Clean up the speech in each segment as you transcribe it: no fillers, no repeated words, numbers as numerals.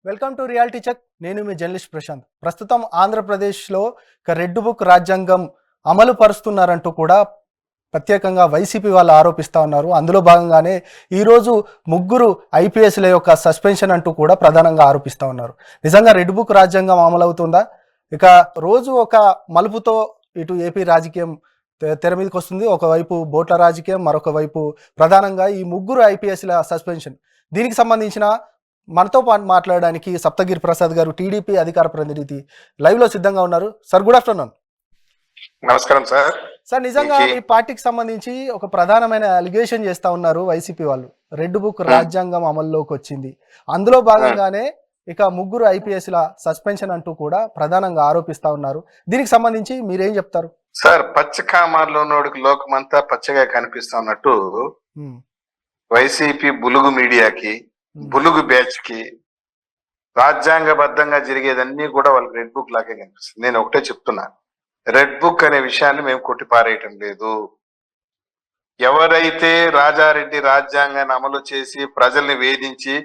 Welcome to reality check. నేను మీ journalist Prashanth. ప్రస్తుతం ఆంధ్రప్రదేశ్లో రెడ్ బుక్ రాజ్యాంగం అమలు పరుస్తున్నారంటూ కూడా ప్రత్యేకంగా వైసీపీ వాళ్ళు ఆరోపిస్తూ ఉన్నారు. అందులో భాగంగానే ఈరోజు ముగ్గురు ఐపీఎస్ల యొక్క సస్పెన్షన్ అంటూ కూడా ప్రధానంగా ఆరోపిస్తూ ఉన్నారు. నిజంగా రెడ్ బుక్ రాజ్యాంగం అమలవుతుందా? ఇక రోజు ఒక మలుపుతో ఇటు ఏపీ రాజకీయం తెర మీదకి వస్తుంది. ఒకవైపు బోట్ల రాజకీయం, మరొక వైపు ప్రధానంగా ఈ ముగ్గురు ఐపీఎస్ల సస్పెన్షన్. దీనికి సంబంధించిన మనతో పాటు మాట్లాడడానికి సప్తగిరి ప్రసాద్ గారు, టీడీపీ అధికార ప్రతినిధి, లైవ్ లో సిద్ధంగా ఉన్నారు. Sir, good afternoon. నమస్కారం సార్. సార్, నిజంగా ఈ పార్టీకి సంబంధించి ఒక ప్రధానమైన అలిగేషన్ చేస్తా ఉన్నారు వైసీపీ వాళ్ళు. రెడ్ బుక్ రాజ్యాంగం అమల్లోకి వచ్చింది, అందులో భాగంగానే ఇక ముగ్గురు ఐపీఎస్ల సస్పెన్షన్ అంటూ కూడా ప్రధానంగా ఆరోపిస్తా ఉన్నారు. దీనికి సంబంధించి మీరేం చెప్తారు? సార్, పచ్చకామార్లోనోడికి లోకమంతా పచ్చగా కనిపిస్తా ఉన్నట్టు వైసీపీ బులుగు మీడియాకి, బులుగు బ్యాచ్ కి రాజ్యాంగబద్ధంగా జరిగేదన్నీ కూడా వాళ్ళకి రెడ్ బుక్ లాగే కనిపిస్తుంది. నేను ఒకటే చెప్తున్నా, రెడ్ బుక్ అనే విషయాన్ని మేము కొట్టిపారేయటం లేదు. ఎవరైతే రాజారెడ్డి రాజ్యాంగాన్ని అమలు చేసి ప్రజల్ని వేధించి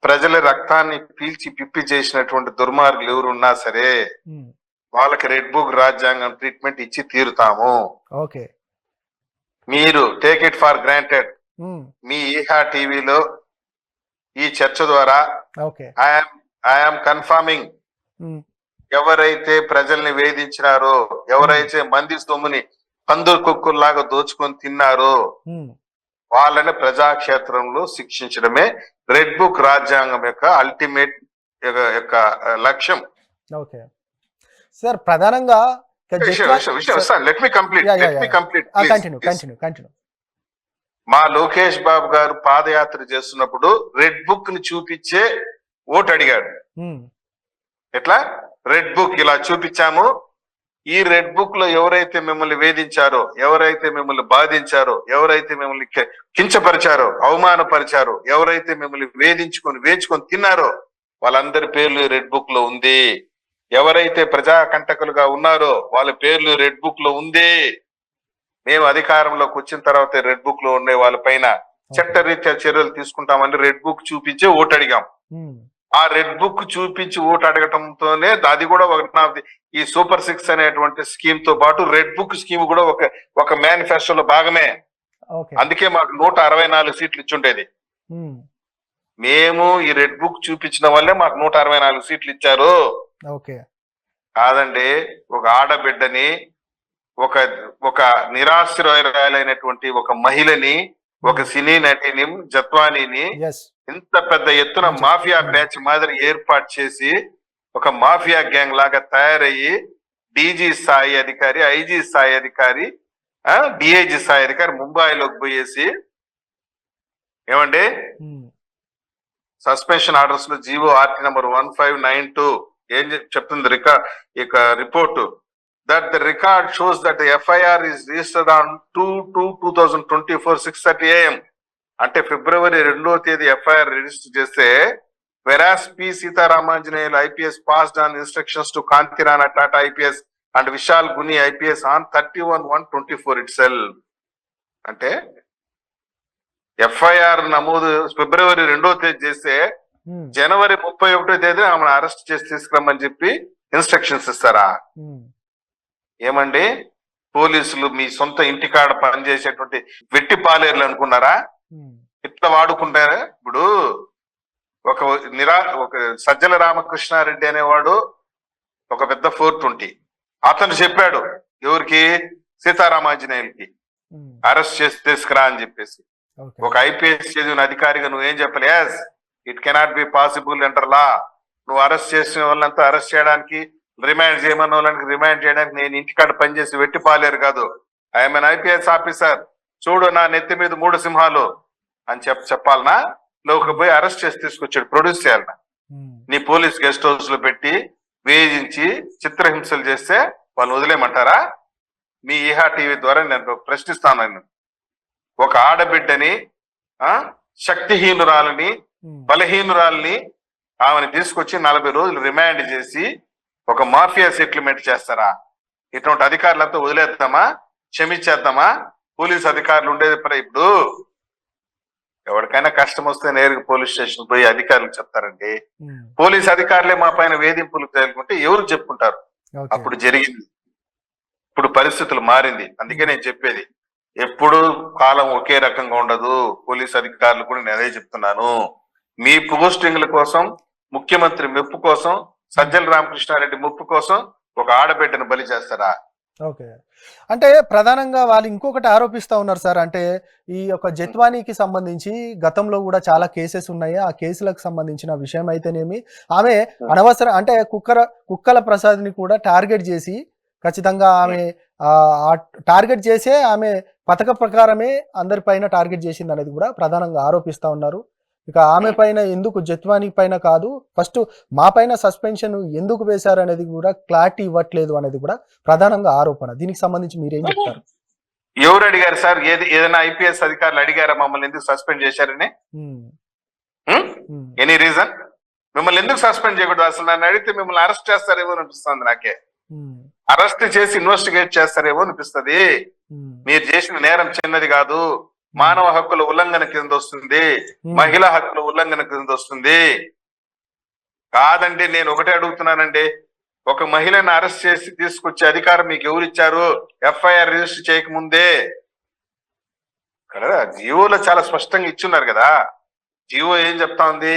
ప్రజల రక్తాన్ని పీల్చి పిప్పి చేసినటువంటి దుర్మార్గులు ఎవరు ఉన్నా సరే వాళ్ళకి రెడ్ బుక్ రాజ్యాంగం ట్రీట్మెంట్ ఇచ్చి తీరుతాము. ఓకే, మీరు టేక్ ఇట్ ఫర్ గ్రాంటెడ్. మీ ఈహా టీవీలో ఈ చర్చ ద్వారా ఐఎమ్ కన్ఫర్మింగ్, ఎవరైతే ప్రజల్ని వేధించినారో, ఎవరైతే మంది సొమ్ముని పందులు కుక్కుల్లాగా దోచుకొని తిన్నారో వాళ్ళని ప్రజాక్షేత్రంలో శిక్షించడమే రెడ్ బుక్ రాజ్యాంగం యొక్క అల్టిమేట్ యొక్క లక్ష్యం. ఓకే సార్, ప్రధానంగా మా లోకేష్ బాబు గారు పాదయాత్ర చేస్తున్నప్పుడు రెడ్ బుక్ ని చూపించే ఓటు అడిగాడు. ఎట్లా? రెడ్ బుక్ ఇలా చూపించాము, ఈ రెడ్ బుక్ లో ఎవరైతే మిమ్మల్ని వేధించారో, ఎవరైతే మిమ్మల్ని బాధించారో, ఎవరైతే మిమ్మల్ని కించపరిచారో, అవమానపరిచారో, ఎవరైతే మిమ్మల్ని వేధించుకొని తిన్నారో వాళ్ళందరి పేర్లు రెడ్ బుక్ లో ఉంది. ఎవరైతే ప్రజా కంటకులుగా ఉన్నారో వాళ్ళ పేర్లు రెడ్ బుక్ లో ఉంది. మేము అధికారంలోకి వచ్చిన తర్వాత రెడ్ బుక్ లో ఉండే వాళ్ళ పైన చట్టరీత్యా చర్యలు తీసుకుంటామని రెడ్ బుక్ చూపించే ఓటు అడిగాం. ఆ రెడ్ బుక్ చూపించి ఓటు అడగటంతోనే అది కూడా ఒక ఈ సూపర్ 6 అనేటువంటి స్కీమ్ తో పాటు రెడ్ బుక్ స్కీమ్ కూడా ఒక మేనిఫెస్టోలో భాగమే. అందుకే మాకు 164 సీట్లు ఇచ్చుండేది. మేము ఈ రెడ్ బుక్ చూపించిన వల్లే మాకు 164 సీట్లు ఇచ్చారు. కాదండి, ఒక ఆడబిడ్డని, ఒక నిరాశ్రయురాలైనటువంటి ఒక మహిళని, ఒక సినీ నటిని, జత్వానీని ఇంత పెద్ద ఎత్తున మాఫియా బ్యాచ్ మాదిరి ఏర్పాటు చేసి ఒక మాఫియా గ్యాంగ్ లాగా తయారయ్యి డీజీ స్థాయి అధికారి, ఐజీ స్థాయి అధికారి, డిఐజీ స్థాయి అధికారి ముంబైలోకి పోయేసి ఏమండి సస్పెన్షన్ ఆర్డర్స్ లో జీవో ఆర్టీ నెంబర్ 1592 ఏం చెప్తుంది report, that the record shows that the FIR is registered on 2/2/2024 6:30 AM. అంటే ఫిబ్రవరి 2వ తేదీ FIR రిజిస్టర్ చేస్తే whereas P. Sitaramanjaneyulu IPS passed on instructions to Kantirana Tata IPS and Vishal Guni IPS on 31/1/24 itself. అంటే FIR నమోదు ఫిబ్రవరి 2వ తేదీ చేస్తే జనవరి 31వ తేదీ ఆమెను అరెస్ట్ చేసి తీసుకురమ్మని చెప్పి ఇన్స్ట్రక్షన్స్ ఇస్తారా? ఏమండి, పోలీసులు మీ సొంత ఇంటికాడ పనిచేసేటువంటి వెట్టి పాలేర్లు అనుకున్నారా? ఇట్లా వాడుకుంటారా? ఇప్పుడు ఒక సజ్జల రామకృష్ణారెడ్డి అనేవాడు ఒక పెద్ద 420 అతను చెప్పాడు ఎవరికి? సీతారామాంజనేయులకి అరెస్ట్ చేసి తీసుకురా అని చెప్పేసి. ఒక ఐపీఎస్ చదివిన అధికారిగా నువ్వేం చెప్పలే? ఇట్ కెనాట్ బి పాసిబుల్ అంటారు లా. నువ్వు అరెస్ట్ చేసిన వాళ్ళంతా అరెస్ట్ చేయడానికి, రిమాండ్ చేయమన్న వాళ్ళకి రిమాండ్ చేయడానికి నేను ఇంటికాడ పనిచేసి వెట్టి పాలేరు కాదు. ఐఎమ్ ఎన్ ఐపీఎస్ ఆఫీసర్, చూడు నా నెత్తి మీద 3 సింహాలు అని చెప్పాలనా? లోకి పోయి అరెస్ట్ చేసి తీసుకొచ్చాడు, ప్రొడ్యూస్ చేయాలనా? నీ పోలీస్ గెస్ట్ హౌస్ లో పెట్టి వేధించి చిత్రహింసలు చేస్తే వాళ్ళు వదిలేయమంటారా? మీ ఈహా టీవీ ద్వారా నేను ప్రశ్నిస్తాను. నేను ఒక ఆడబిడ్డని, శక్తిహీనురాలని, బలహీనురాలని ఆమెను తీసుకొచ్చి 40 రోజులు రిమాండ్ చేసి ఒక మాఫియా సెటిల్మెంట్ చేస్తారా? ఇటువంటి అధికారులంతా వదిలేద్దామా? క్షమించేద్దామా? పోలీస్ అధికారులు ఉండేది ఇప్పుడు ఎవరికైనా కష్టం వస్తే నేరుగా పోలీస్ స్టేషన్ పోయి అధికారులకు చెప్తారండి. ఉమ్, పోలీస్ అధికారులే మా పైన వేధింపులు జరుగుతుంటే ఎవరు చెప్పుకుంటారు? ఓకే. అప్పుడు జరిగింది. ఇప్పుడు పరిస్థితులు మారింది. అందుకే నేను చెప్పేది, ఎప్పుడు కాలం ఒకే రకంగా ఉండదు. పోలీస్ అధికారులు కూడా నేను అదే చెప్తున్నాను. మీ పోస్టింగ్ల కోసం, ముఖ్యమంత్రి మెప్పు కోసం, సజ్జల రామకృష్ణారెడ్డి మెప్పు కోసం ఒక ఆడబిడ్డను బలి చేస్తారా? ఓకే. అంటే ప్రధానంగా వాళ్ళు ఇంకొకటి ఆరోపిస్తా ఉన్నారు సార్. అంటే ఈ యొక్క జత్వానీకి సంబంధించి గతంలో కూడా చాలా కేసెస్ ఉన్నాయి. ఆ కేసులకు సంబంధించిన విషయం అయితేనేమి, ఆమె అనవసర అంటే కుక్కల ప్రసాద్ని కూడా టార్గెట్ చేసి ఖచ్చితంగా ఆమె ఆ టార్గెట్ చేసే ఆమె పథక ప్రకారమే అందరిపైన టార్గెట్ చేసింది అనేది కూడా ప్రధానంగా ఆరోపిస్తా ఉన్నారు. ఇక ఆమె పైన ఎందుకు, జత్వానీ పైన కాదు, ఫస్ట్ మా పైన సస్పెన్షన్ ఎందుకు వేశారు అనేది కూడా క్లారిటీ ఇవ్వట్లేదు అనేది కూడా ప్రధానంగా ఆరోపణ. దీనికి సంబంధించి మీరేం చెప్తారు? ఎవరు అడిగారు సార్? ఏదైనా ఐపీఎస్ అధికారులు అడిగారా మమ్మల్ని ఎందుకు సస్పెండ్ చేశారని? ఉమ్, ఉమ్, ఎనీ రీజన్? మిమ్మల్ని ఎందుకు సస్పెండ్ చేయకూడదు? అసలు నన్ను అడిగితే మిమ్మల్ని అరెస్ట్ చేస్తారేమో అనిపిస్తుంది నాకే. ఉమ్, అరెస్ట్ చేసి ఇన్వెస్టిగేట్ చేస్తారేమో అనిపిస్తుంది. ఉమ్, మీరు చేసిన నేరం చిన్నది కాదు. మానవ హక్కుల ఉల్లంఘన కింద వస్తుంది, మహిళా హక్కుల ఉల్లంఘన కింద వస్తుంది. కాదండి, నేను ఒకటే అడుగుతున్నానండి, ఒక మహిళను అరెస్ట్ చేసి తీసుకొచ్చే అధికారం మీకు ఎవరు ఇచ్చారు? ఎఫ్ఐఆర్ రిజిస్టర్ చేయకముందే కదా జియోలో చాలా స్పష్టంగా ఇచ్చున్నారు కదా. జియో ఏం చెప్తా ఉంది?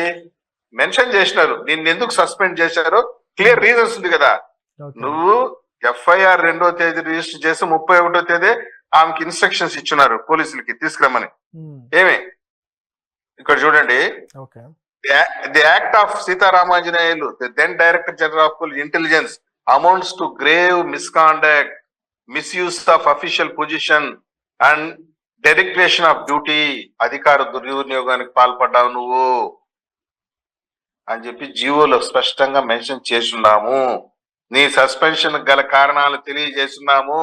మెన్షన్ చేసినారు నిన్ను ఎందుకు సస్పెండ్ చేశారో క్లియర్ రీజన్స్ ఉంది కదా. ఓకే. నువ్వు ఎఫ్ఐఆర్ 2వ తేదీ రిజిస్టర్ చేసి 31వ తేదీ ఆమెకి ఇన్స్ట్రక్షన్స్ ఇచ్చున్నారు పోలీసులకి తీసుకురమ్మని. ఉమ్, ఏమి ఇక్కడ చూడండి, okay. The act of Sitaramanjaneyulu, the then director general of intelligence, amounts to grave misconduct, misuse of official position and dereliction of duty. అధికార దుర్వినియోగానికి పాల్పడ్డావు నువ్వు అని చెప్పి జీవోలో స్పష్టంగా మెన్షన్ చేస్తున్నాము. నీ సస్పెన్షన్ గల కారణాలు తెలియజేస్తున్నాము.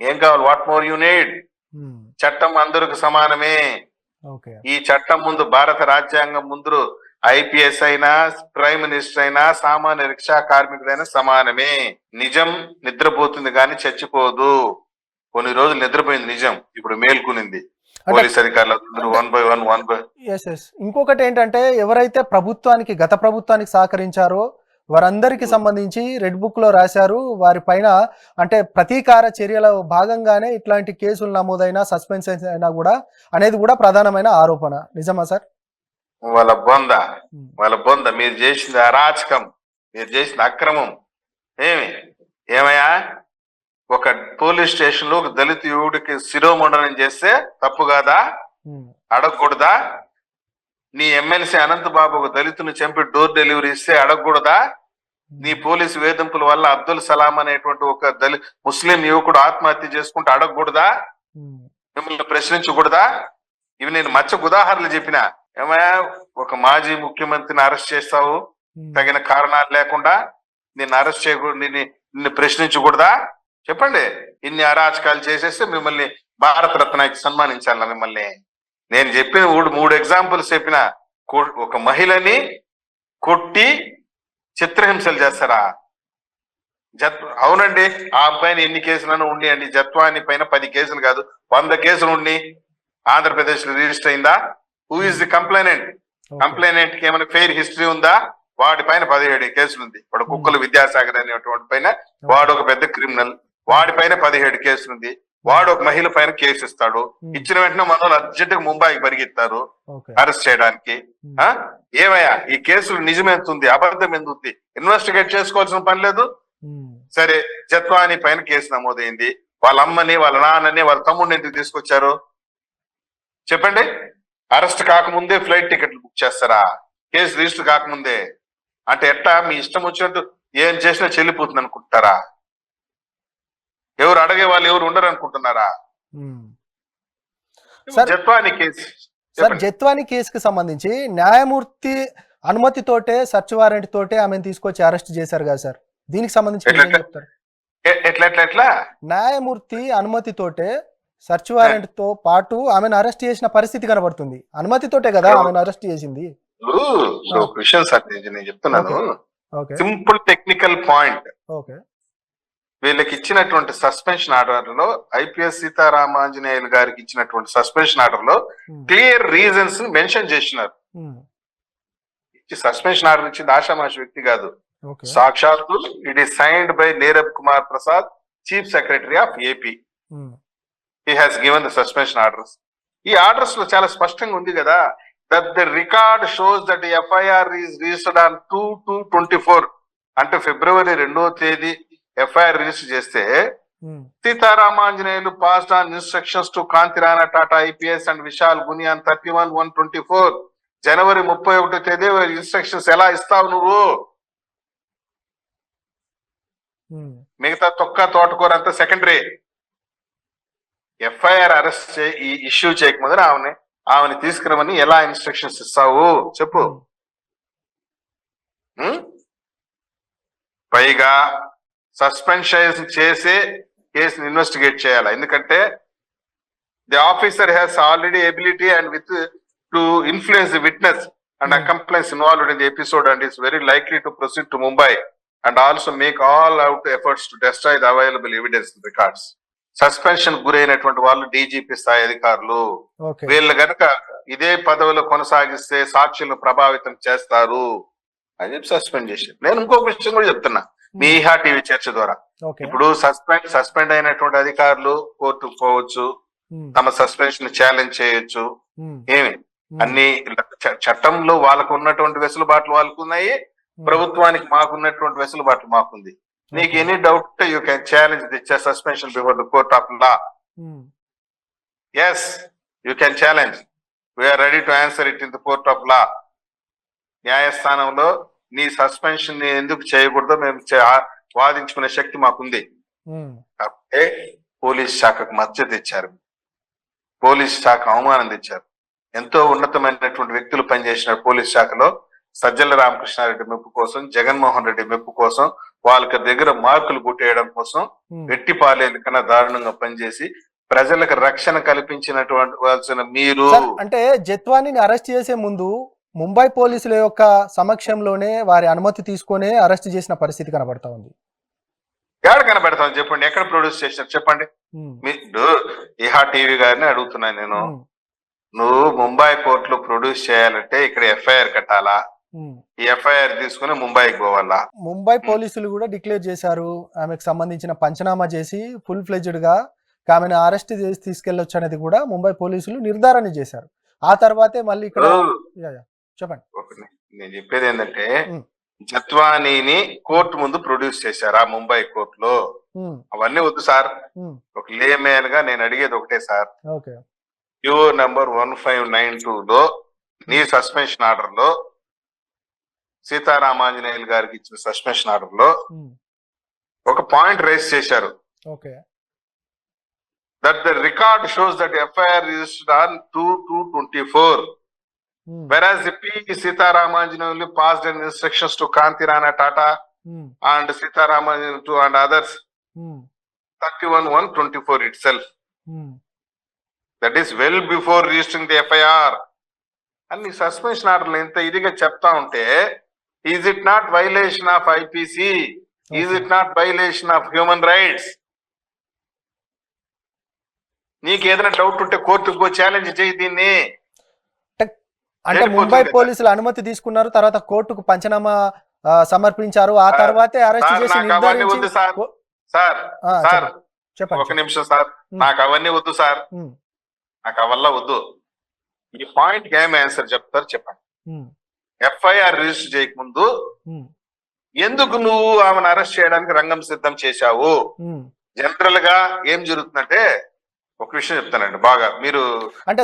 ఏం కావాలి? What more you need? ఉమ్, చట్టం అందరికి సమానమే. ఓకే. ఈ చట్టం ముందు, భారత రాజ్యాంగం ముందు ఐపీఎస్ అయినా, ప్రైమ్ మినిస్టర్ అయినా, సామాన్య రిక్షా కార్మికుడైనా సమానమే. నిజం నిద్రపోతుంది కానీ చచ్చిపోదు. కొన్ని రోజులు నిద్రపోయింది నిజం, ఇప్పుడు మేల్కొనింది. పోలీస్ అధికారులు అందరూ one by one yes yes. ఇంకొకటి ఏంటంటే, ఎవరైతే గత ప్రభుత్వానికి సహకరించారో వారందరికి సంబంధించి రెడ్ బుక్ లో రాశారు. వారి పైన అంటే ప్రతీకార చర్యల భాగంగానే ఇట్లాంటి కేసులు నమోదైనా, సస్పెన్షన్ అయినా కూడా అనేది కూడా ప్రధానమైన ఆరోపణ. నిజమా సార్? వాళ్ళ బొంద మీరు చేసింది అరాచకం, మీరు చేసిన అక్రమం. ఏమయ్యా, ఒక పోలీస్ స్టేషన్ లో ఒక దళిత యువకుడికి శిరోమండనం చేస్తే తప్పు కాదా? అడగకూడదా? నీ ఎమ్మెల్సీ అనంతబాబు ఒక దళితుని చంపి డోర్ డెలివరీ ఇస్తే అడగకూడదా? నీ పోలీసు వేధింపుల వల్ల అబ్దుల్ సలాం అనేటువంటి ఒక ముస్లిం యువకుడు ఆత్మహత్య చేసుకుంటే అడగకూడదా? మిమ్మల్ని ప్రశ్నించకూడదా? ఇవి నేను మచ్చకు ఉదాహరణలు చెప్పిన. ఏమయ్యా, ఒక మాజీ ముఖ్యమంత్రిని అరెస్ట్ చేస్తావు తగిన కారణాలు లేకుండా? నిన్ను అరెస్ట్ చేయకూడదు, నిన్ను ప్రశ్నించకూడదా? చెప్పండి. ఇన్ని అరాచకాలు చేసేస్తే మిమ్మల్ని భారతరత్నకి సన్మానించాల మిమ్మల్ని? నేను చెప్పిన 3 ఎగ్జాంపుల్స్ చెప్పిన. ఒక మహిళని కొట్టి చిత్రహింసలు చేస్తారా? అవునండి, ఆ పైన ఎన్ని కేసులను ఉండి జత్వాని పైన 10 కేసులు కాదు 100 కేసులు ఉండి ఆంధ్రప్రదేశ్ లో రిజిస్టర్ అయిందా? Who is the complainant? Complainant కి ఏమైనా ఫెయిర్ హిస్టరీ ఉందా? వాడి పైన 17 కేసులు ఉంది. వాడు కుక్కలు విద్యాసాగర్ అనేటువంటి పైన, వాడు ఒక పెద్ద క్రిమినల్, వాడి పైన 17 కేసులు ఉంది. వాడు ఒక మహిళ పైన కేసు ఇస్తాడు. ఇచ్చిన వెంటనే మనం అర్జెంట్ గా ముంబైకి పరిగెత్తారు అరెస్ట్ చేయడానికి. ఏమయ్యా, ఈ కేసులు నిజం ఎంత ఉంది, అబద్ధం ఎంత ఉంది, ఇన్వెస్టిగేట్ చేసుకోవాల్సిన పని లేదు. సరే, జత్వాని పైన కేసు నమోదైంది. వాళ్ళ అమ్మని, వాళ్ళ నాన్నని, వాళ్ళ తమ్ముడిని ఎందుకు తీసుకొచ్చారు చెప్పండి? అరెస్ట్ కాకముందే ఫ్లైట్ టికెట్లు బుక్ చేస్తారా? కేసు రిజిస్టర్ కాకముందే? అంటే ఎట్టా మీ ఇష్టం వచ్చినట్టు ఏం చేసినా చెల్లిపోతుంది అనుకుంటారా? ఎవరు అడిగే వాళ్ళు ఎవరు ఉండరు అనుకుంటున్నారా? జత్వాని కేసు, జత్వాని కేసుకి సంబంధించి న్యాయమూర్తి అనుమతితోటే, సర్చ్ వారెంట్ తోటే ఆమెను తీసుకొచ్చి అరెస్ట్ చేశారు కదా సార్. దీనికి సంబంధించి చెప్తారు. ఎట్లా న్యాయమూర్తి అనుమతితోటే, సర్చ్ వారెంట్ తో పాటు ఆమెను అరెస్ట్ చేసిన పరిస్థితి కనబడుతుంది. అనుమతితోటే కదా ఆమెను అరెస్ట్ చేసింది. విషయం సార్ నేను చెప్తున్నాను, సింపుల్ టెక్నికల్ పాయింట్. వీళ్ళకి ఇచ్చినటువంటి సస్పెన్షన్ ఆర్డర్ లో ఐపీఎస్ సీతారామాంజనేయులు గారికి ఇచ్చినటువంటి సస్పెన్షన్ ఆర్డర్ లో క్లియర్ రీజన్స్ మెన్షన్ చేసినారు. సస్పెన్షన్ ఆర్డర్ ఇచ్చింది ఆషామాషి వ్యక్తి కాదు, సాక్షాత్తు it is signed by Neerabh Kumar Prasad, chief secretary of AP. He has given the suspension orders. ఈ ఆర్డర్స్ లో చాలా స్పష్టంగా ఉంది కదా, that the record shows that FIR is registered on 2/2/24, అంటే ఫిబ్రవరి 2వ తేదీ ఎఫ్ఐఆర్ రిజిస్టర్ చేస్తే Sitaramanjaneyulu passed on instructions to Kanthi Rana Tata IPS and Vishal Gunni 31/1/24. జనవరి 31వ తేదీ ఇన్స్ట్రక్షన్స్ ఎలా ఇస్తావు నువ్వు? మిగతా తొక్క తోటకూర అంతా సెకండరీ. ఎఫ్ఐఆర్ అరెస్ట్ ఈ ఇష్యూ చేయకముందు ఆమెని తీసుకురమని ఎలా ఇన్స్ట్రక్షన్స్ ఇస్తావు చెప్పు. పైగా సస్పెన్షన్ చేసే కేసుని ఇన్వెస్టిగేట్ చేయాలి. ఎందుకంటే the officer has already ability and with to influence the witness and accomplices involved in the episode and is very likely to proceed to Mumbai and also make all out efforts to destroy the available evidence records. Suspension గురైనటువంటి వాళ్ళు DGP స్థాయి అధికారులు. వీళ్ళు గనక ఇదే పదవిలో కొనసాగిస్తే సాక్షులను ప్రభావితం చేస్తారు అని చెప్పి సస్పెండ్ చేశారు. నేను ఇంకొక విషయం కూడా చెప్తున్నా మీ ఈహా టీవీ చర్చ ద్వారా. ఇప్పుడు సస్పెండ్ అయినటువంటి అధికారులు కోర్టుకు పోవచ్చు, తమ సస్పెన్షన్ ఛాలెంజ్ చేయొచ్చు. ఏమి అన్ని చట్టంలో వాళ్ళకు ఉన్నటువంటి వెసులుబాట్లు వాళ్ళకు ఉన్నాయి, ప్రభుత్వానికి మాకున్నటువంటి వెసులుబాట్లు మాకుంది. నీకు any doubt you can challenge the suspension before the court of law. Yes, you can challenge. We are ready to answer it in the court of law. న్యాయస్థానంలో నీ సస్పెన్షన్ ఎందుకు చేయకూడదో మేము వాదించుకునే శక్తి మాకుంది. కాబట్టి పోలీస్ శాఖకు మద్దతు తెచ్చారు, పోలీస్ శాఖ అవమానం తెచ్చారు. ఎంతో ఉన్నతమైనటువంటి వ్యక్తులు పనిచేసిన పోలీస్ శాఖలో సజ్జల రామకృష్ణారెడ్డి మెప్పు కోసం, జగన్మోహన్ రెడ్డి మెప్పు కోసం, వాళ్ళకి దగ్గర మార్కులు గుట్టేయడం కోసం వెట్టి పాలేరు కన్నా దారుణంగా పనిచేసి ప్రజలకు రక్షణ కల్పించినటువంటి మీరు. అంటే జత్వానీని అరెస్ట్ చేసే ముందు ముంబై పోలీసుల యొక్క సమక్షంలోనే వారి అనుమతి తీసుకునే అరెస్ట్ చేసిన పరిస్థితి కనబడతా ఉంది. ఎక్కడ కనబడతాను చెప్పండి, ఎక్కడ ప్రొడ్యూస్ చేశారు చెప్పండి. మీరు ఈహా టీవీ గారిని అడుగుతున్నాను నేను, నువ్వు ముంబై కోర్టులో ప్రొడ్యూస్ చేయాలంటే ఇక్కడ ఎఫ్ఐఆర్ కట్టాలా? ఈ ఎఫ్ఐఆర్ తీసుకుని ముంబైకి పోవాలా? ముంబై పోలీసులు కూడా డిక్లేర్ చేశారు, ఆమెకు సంబంధించిన పంచనామా చేసి ఫుల్ ఫ్లెడ్జ్డ్ గా ఆమెను అరెస్ట్ చేసి తీసుకెళ్లొచ్చు అనేది కూడా ముంబై పోలీసులు నిర్ధారణ చేశారు. ఆ తర్వాతే మళ్ళీ ఇక్కడ చెప్పండి. నేను చెప్పేది ఏంటంటే జత్వానీని కోర్టు ముందు ప్రొడ్యూస్ చేశారా ముంబై కోర్టులో? అవన్నీ వద్దు సార్. ఒక లేమేన్ గా నేను అడిగేది ఒకటే సార్, క్యూ నంబర్ 1592 లో నీ సస్పెన్షన్ ఆర్డర్ లో సీతారామాంజనేయులు గారికి ఇచ్చిన సస్పెన్షన్ ఆర్డర్ లో ఒక పాయింట్ రేస్ చేశారు. That the record shows that FIR registered on 2/2/24. Whereas the P. Sitaramanjaneyulu passed in instructions to Kanti Rana Tata and Sitaramanjaneyulu and others 31/1/24 itself. That is well before registering the FIR. And the suspension order enta idiga chepta unte, is it not violation of IPC? Is it not violation of human rights? నీకు ఏదైనా doubt ఉంటే కోర్టుకు challenge చేయి దీన్ని. అంటే ముంబై పోలీసులు అనుమతి తీసుకున్నారు, తర్వాత కోర్టుకు పంచనామా సమర్పించారు, ఆ తర్వాతే అరెస్ట్ చేసి నిర్ధారించి. సార్ చెప్పండి, ఒక నిమిషం సార్, నాకు అవన్నీ వద్దు సార్, నాకు అవల్ల వద్దు. ఈ పాయింట్ కి ఏం ఆన్సర్ చెప్తారు చెప్పండి. ఎఫ్ఐఆర్ రిజిస్టర్ చేయకముందు ఎందుకు నువ్వు ఆమెను అరెస్ట్ చేయడానికి రంగం సిద్ధం చేశావు? జనరల్ గా ఏం జరుగుతుందంటే, ఒక విషయం చెప్తానండి బాగా, మీరు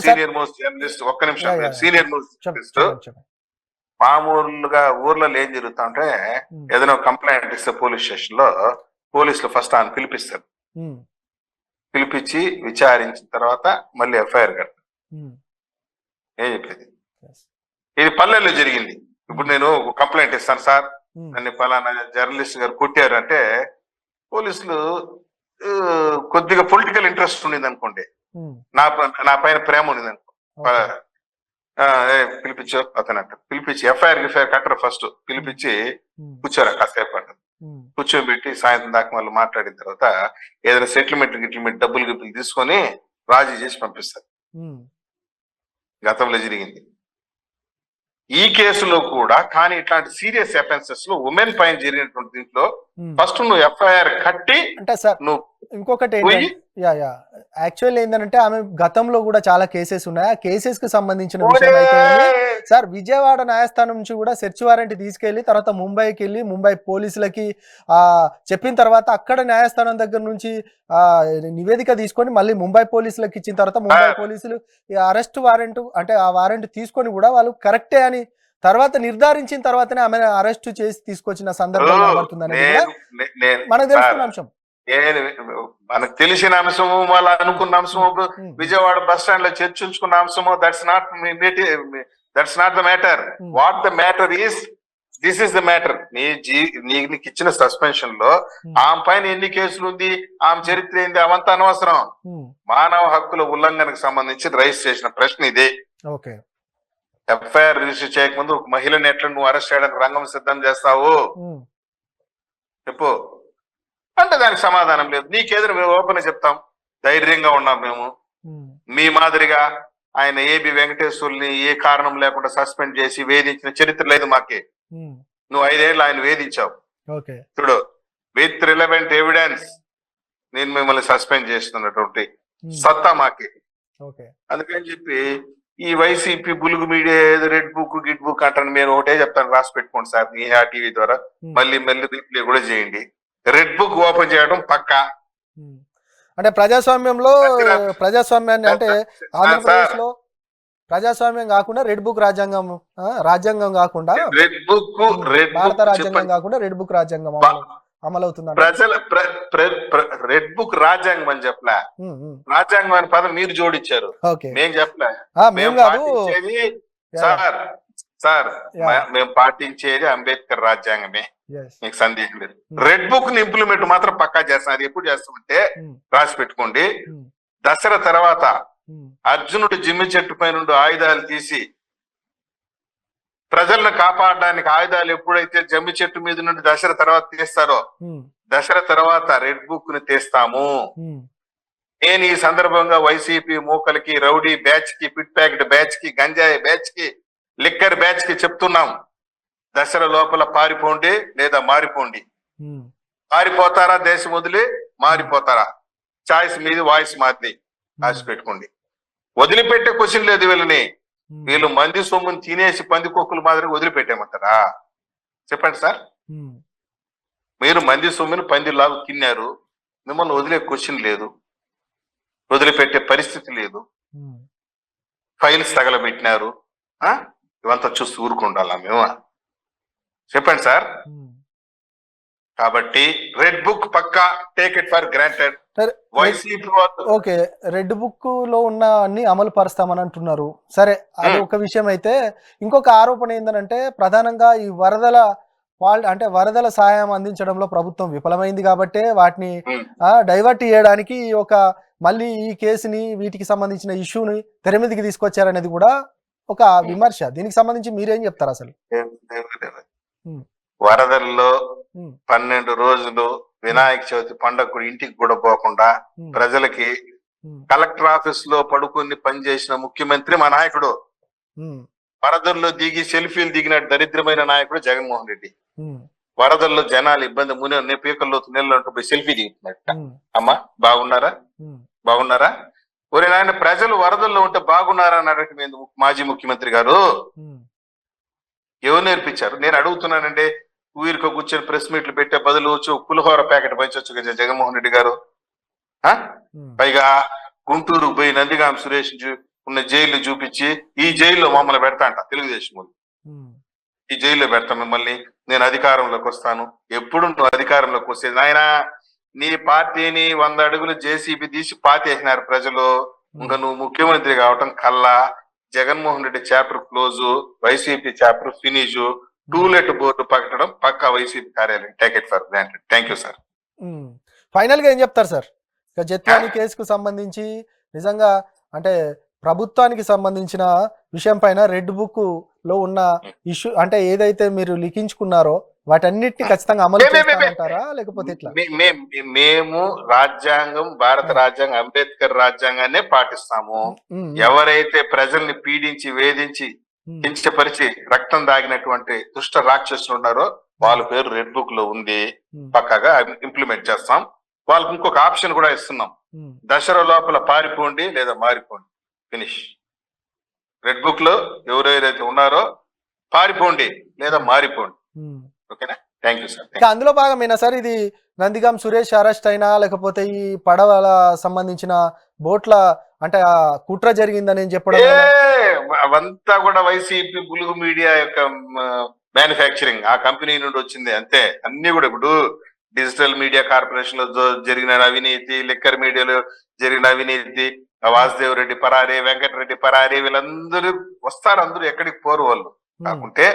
సీనియర్ మోస్ట్ జర్నలిస్ట్, ఒక్క నిమిషం, సీనియర్ మోస్ట్ జర్నలిస్ట్. మామూలుగా ఊర్లలో ఏం జరుగుతా అంటే, ఏదైనా కంప్లైంట్ ఇస్తే పోలీస్ స్టేషన్ లో పోలీసులు ఫస్ట్ ఆమె పిలిపిస్తారు, పిలిపించి విచారించిన తర్వాత మళ్ళీ ఎఫ్ఐఆర్ కడతారు. ఏం చెప్పేది, ఇది పల్లెల్లో జరిగింది. ఇప్పుడు నేను కంప్లైంట్ ఇస్తాను, సార్ నన్ను పలానా జర్నలిస్ట్ గారు కొట్టారు అంటే, పోలీసులు కొద్దిగా పొలిటికల్ ఇంట్రెస్ట్ ఉండింది అనుకోండి, నా పైన ప్రేమ ఉండింది అనుకో, పిలిపించు అతను అంటారు, పిలిపించి ఎఫ్ఐఆర్ కట్టరు, ఫస్ట్ పిలిపించి కూర్చోరా కాసేపు అంటారు. ఉమ్, కూర్చోబెట్టి సాయంత్రం దాకా వాళ్ళు మాట్లాడిన తర్వాత ఏదైనా సెటిల్మెంట్ డబ్బులు తీసుకొని రాజీ చేసి పంపిస్తారు. ఉమ్, గతంలో జరిగింది ఈ కేసులో కూడా. కానీ ఇట్లాంటి సీరియస్ అఫెన్సెస్ లో ఉమెన్ పైన జరిగినటువంటి దీంట్లో ఉమ్. ఫస్ట్ నువ్వు ఎఫ్ఐఆర్ కట్టి అంటే సార్ నువ్వు ఇంకొకటి పోయి ఏంటంటే యాక్చువల్ ఏంటంటే ఆమె గతంలో కూడా చాలా కేసెస్ ఉన్నాయి. ఆ కేసెస్ కి సంబంధించిన విషయం అయితే సార్ విజయవాడ న్యాయస్థానం నుంచి కూడా సెర్చ్ వారెంట్ తీసుకెళ్లి తర్వాత ముంబైకి వెళ్ళి ముంబై పోలీసులకి చెప్పిన తర్వాత అక్కడ న్యాయస్థానం దగ్గర నుంచి నివేదిక తీసుకొని మళ్ళీ ముంబై పోలీసులకు ఇచ్చిన తర్వాత ముంబై పోలీసులు అరెస్ట్ వారెంట్ అంటే ఆ వారెంట్ తీసుకొని కూడా వాళ్ళు కరెక్టే అని తర్వాత నిర్ధారించిన తర్వాతనే ఆమె అరెస్ట్ చేసి తీసుకొచ్చిన సందర్భం కనబడుతుందని మనకు తెలుస్తున్న అంశం. మనకు తెలిసిన అంశము వాళ్ళు అనుకున్న అంశము విజయవాడ బస్ స్టాండ్ లో చర్చించుకున్న అంశము that's not the matter. What the matter is this is the matter. నీకు ఇచ్చిన సస్పెన్షన్ లో ఆమె పైన ఎన్ని కేసులు ఉంది, ఆమె చరిత్ర ఏంది, అవంతా అనవసరం. మానవ హక్కుల ఉల్లంఘనకు సంబంధించి రైజ్ చేసిన ప్రశ్న ఇదే. ఎఫ్ఐఆర్ రిజిస్టర్ చేయకముందు ఒక మహిళని ఎట్లా నువ్వు అరెస్ట్ చేయడానికి రంగం సిద్ధం చేస్తావు చెప్పు అంటే దానికి సమాధానం లేదు. నీకేదైనా మేము ఓపెన్ చెప్తాం, ధైర్యంగా ఉన్నాం మేము. మీ మాదిరిగా ఆయన ఏబి వెంకటేశ్వర్ని ఏ కారణం లేకుండా సస్పెండ్ చేసి వేధించిన చరిత్ర లేదు మాకే. నువ్వు 5 ఏళ్ళు ఆయన వేధించావు చూడు, విత్ రిలవెంట్ ఎవిడెన్స్ నేను మిమ్మల్ని సస్పెండ్ చేస్తున్నటువంటి సత్తా మాకే. అందుకని చెప్పి ఈ వైసీపీ బులుగు మీడియా రెడ్ బుక్ గిడ్ బుక్ అంటాను. నేను ఒకటే చెప్తాను, రాసి పెట్టుకోండి సార్ మీ టీవీ ద్వారా మళ్ళీ రీప్లే కూడా చేయండి. రెడ్ బుక్ ఓపెన్ చేయడం పక్కా. అంటే ప్రజాస్వామ్యంలో ప్రజాస్వామ్యాన్ని అంటే ఆంధ్రప్రదేశ్ లో ప్రజాస్వామ్యం కాకుండా రెడ్ బుక్ రాజ్యాంగం కాకుండా భారత రాజ్యాంగం కాకుండా రెడ్ బుక్ రాజ్యాంగం అమలవుతుంది. ప్రజల రెడ్ బుక్ రాజ్యాంగం అని చెప్పలే, రాజ్యాంగం అనే పదం మీరు జోడించారు, మేము చెప్పలే. సార్ మేము పాటించేది అంబేద్కర్ రాజ్యాంగమే, మీకు సందేహం లేదు. రెడ్ బుక్ ని ఇంప్లిమెంట్ మాత్రం పక్కా చేస్తాం. అది ఎప్పుడు చేస్తామంటే రాసి పెట్టుకోండి, దసరా తర్వాత అర్జునుడు జిమ్మి చెట్టు పై నుండి ఆయుధాలు తీసి ప్రజలను కాపాడడానికి ఆయుధాలు ఎప్పుడైతే జమ్మి చెట్టు మీద నుండి దసరా తర్వాత తీస్తారో దసరా తర్వాత రెడ్ బుక్ ని తీస్తాము. నేను ఈ సందర్భంగా వైసీపీ మూకలకి, రౌడీ బ్యాచ్ కి, పిట్ ప్యాకెట్ బ్యాచ్ కి, గంజాయి బ్యాచ్ కి, లిక్కర్ బ్యాచ్ కి చెప్తున్నాం, దసరా లోపల పారిపోండి లేదా మారిపోండి. మారిపోతారా దేశం వదిలి, మారిపోతారా చాయిస్ మీది, వాయిస్ మాది రాసి పెట్టుకోండి. వదిలిపెట్టే క్వశ్చన్ లేదు వీళ్ళని. వీళ్ళు మంది సొమ్ముని తినేసి పందికొక్కులు మాదిరి వదిలిపెట్టేమంటారా చెప్పండి సార్? మీరు మంది సొమ్ముని పందిలాగా తిన్నారు, మిమ్మల్ని వదిలే క్వశ్చన్ లేదు, వదిలిపెట్టే పరిస్థితి లేదు. ఫైల్స్ తగలబెట్టినారు, ఇవంతా చూసి ఊరుకుండాలా మేము చెప్పండి సార్? కాబట్టి రెడ్ బుక్ పక్కా, take it for granted. Okay, red book లో ఉన్న అన్ని అమలు పరుస్తామని అంటున్నారు. సరే, అది ఒక విషయం అయితే ఇంకొక ఆరోపణ ఏంటంటే ప్రధానంగా ఈ వరదల సహాయం అందించడంలో ప్రభుత్వం విఫలమైంది కాబట్టి వాటిని డైవర్ట్ చేయడానికి మళ్ళీ ఈ కేసుని, వీటికి సంబంధించిన ఇష్యూని తెర మీదకి తీసుకొచ్చారనేది కూడా ఒక విమర్శ. దీనికి సంబంధించి మీరేం చెప్తారు అసలు? వరదల్లో 12 రోజులు వినాయక చవితి పండుగ ఇంటికి కూడా పోకుండా ప్రజలకి కలెక్టర్ ఆఫీస్ లో పడుకుని పనిచేసిన ముఖ్యమంత్రి మా నాయకుడు. వరదల్లో దిగి సెల్ఫీలు దిగినట్టు దరిద్రమైన నాయకుడు జగన్మోహన్ రెడ్డి. వరదల్లో జనాలు ఇబ్బంది పీకల్లో నీళ్ళు పోయి సెల్ఫీ దిగుతున్నట్ట. అమ్మా బాగున్నారా? ఒరే నాయన, ప్రజలు వరదల్లో ఉంటే బాగున్నారా అని అడగటం మాజీ ముఖ్యమంత్రి గారు ఎవరు నేర్పించారు? నేను అడుగుతున్నానంటే ఊరికో కూర్చొని ప్రెస్ మీట్లు పెట్టే బదులు పులిహోర ప్యాకెట్ పంచొచ్చు కదా జగన్మోహన్ రెడ్డి గారు. పైగా గుంటూరు పోయి నందిగాం సురేష్ ఉన్న జైలు చూపించి ఈ జైల్లో మమ్మల్ని పెడతాంట తెలుగుదేశం వాళ్ళు, ఈ జైల్లో పెడతా మిమ్మల్ని, నేను అధికారంలోకి వస్తాను. ఎప్పుడు నువ్వు అధికారంలోకి వస్తే నాయన నీ పార్టీని 100 అడుగులు జేసీబీ తీసి పాతేసినారు ప్రజలు. ఇంకా నువ్వు ముఖ్యమంత్రి కావటం కల్లా Jaganmohan Reddy chapter close, YCP chapter finish, to let board పక్కడం పక్కా వైసీపీ కార్యాలయం. Take it for granted. Thank you sir. Final గా ఏం చెప్తారు సార్? జత్వాని కేసుకు సంబంధించి నిజంగా అంటే ప్రభుత్వానికి సంబంధించిన విషయం పైన రెడ్ బుక్ లో ఉన్న ఇష్యూ అంటే ఏదైతే మీరు లిఖించుకున్నారో వాటన్నిటిని ఖచ్చితంగా అమలు మే- మే- మే- చేస్తారంటారా లేకపోతే ఎట్లా? మేము రాజ్యాంగం, భారత రాజ్యాంగం, అంబేద్కర్ రాజ్యాంగాన్నే పాటిస్తాము. ఉమ్, ఎవరైతే ప్రజల్ని పీడించి, వేధించి, ఉమ్, కించపరిచి రక్తం దాగినటువంటి దుష్ట రాక్షసులు ఉన్నారో వాళ్ళ పేరు రెడ్ బుక్ లో ఉంది. ఉమ్, పక్కాగా ఇంప్లిమెంట్ చేస్తాం. వాళ్ళకి ఇంకొక ఆప్షన్ కూడా ఇస్తున్నాం. ఉమ్, దసరా లోపల పారిపోండి లేదా మారిపోండి, ఫినిష్. రెడ్ బుక్ లో ఎవరెవరైతే ఉన్నారో పారిపోండి లేదా మారిపోండి. ఉమ్. ఓకేనా? Thank you sir. ఇక అందులో భాగమేనా సార్ ఇది నందిగాం సురేష్ అరెస్ట్ అయినా లేకపోతే ఈ పడవల సంబంధించిన బోట్ల అంటే ఆ కుట్ర జరిగిందని చెప్పడం వల్ల? అవంతా కూడా వైసీపీ బులుగు మీడియా యొక్క మ్యానుఫ్యాక్చరింగ్, ఆ కంపెనీ నుండి వచ్చింది అంతే. అన్ని కూడా ఇప్పుడు డిజిటల్ మీడియా కార్పొరేషన్ లో జరిగిన అవినీతి, లిక్కర్ మీడియాలో జరిగిన అవినీతి, వాసుదేవ్ రెడ్డి పరారే, వెంకటరెడ్డి పరారే, వీళ్ళందరూ వస్తారు. అందరూ ఎక్కడికి పోరు వాళ్ళు. కాకుంటే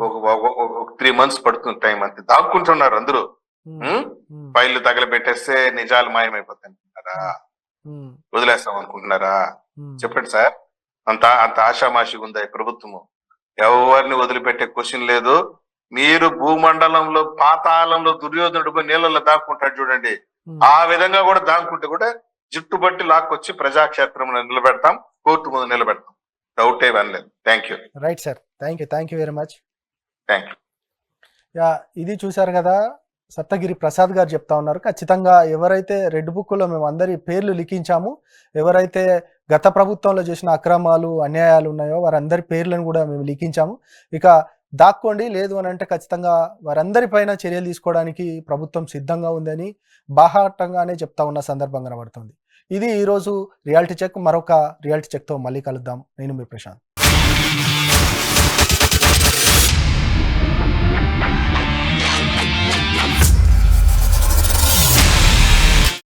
ఒక 3 months పడుతుంది టైం, అంతే. దాక్కుంటున్నారు అందరూ. ఫైళ్లు తగలబెట్టేస్తే నిజాలు మాయమైపోతాయి అనుకుంటున్నారా? వదిలేస్తాం అనుకుంటున్నారా? చెప్పండి సార్. అంత ఆషామాషిగా ఉందా ఈ ప్రభుత్వము? ఎవరిని వదిలిపెట్టే క్వశ్చన్ లేదు. మీరు భూమండలంలో పాతాళంలో దుర్యోధనుడు పోయి నీళ్ళలో దాక్కుంటాడు చూడండి, ఆ విధంగా కూడా దాక్కుంటే కూడా జుట్టుబట్టి లాక్కొచ్చి ప్రజాక్షేత్రంలో నిలబెడతాం, కోర్టు ముందు నిలబెడతాం. డౌట్ ఏమనలేదు. Thank you. Right sir, thank you very much. Thank you. Yeah, ఇది చూశారు కదా, సప్తగిరి ప్రసాద్ గారు చెప్తా ఉన్నారు. ఖచ్చితంగా ఎవరైతే రెడ్ బుక్లో మేము అందరి పేర్లు లిఖించాము, ఎవరైతే గత ప్రభుత్వంలో చేసిన అక్రమాలు అన్యాయాలు ఉన్నాయో వారందరి పేర్లను కూడా మేము లిఖించాము. ఇక దాక్కోండి, లేదు అని అంటే ఖచ్చితంగా వారందరిపైన చర్యలు తీసుకోవడానికి ప్రభుత్వం సిద్ధంగా ఉందని బాహాటంగానే చెప్తా ఉన్న సందర్భం కనబడుతుంది. ఇది ఈరోజు రియాలిటీ చెక్. మరొక రియాలిటీ చెక్తో మళ్ళీ కలుద్దాం. నేను మీ ప్రశాంత్.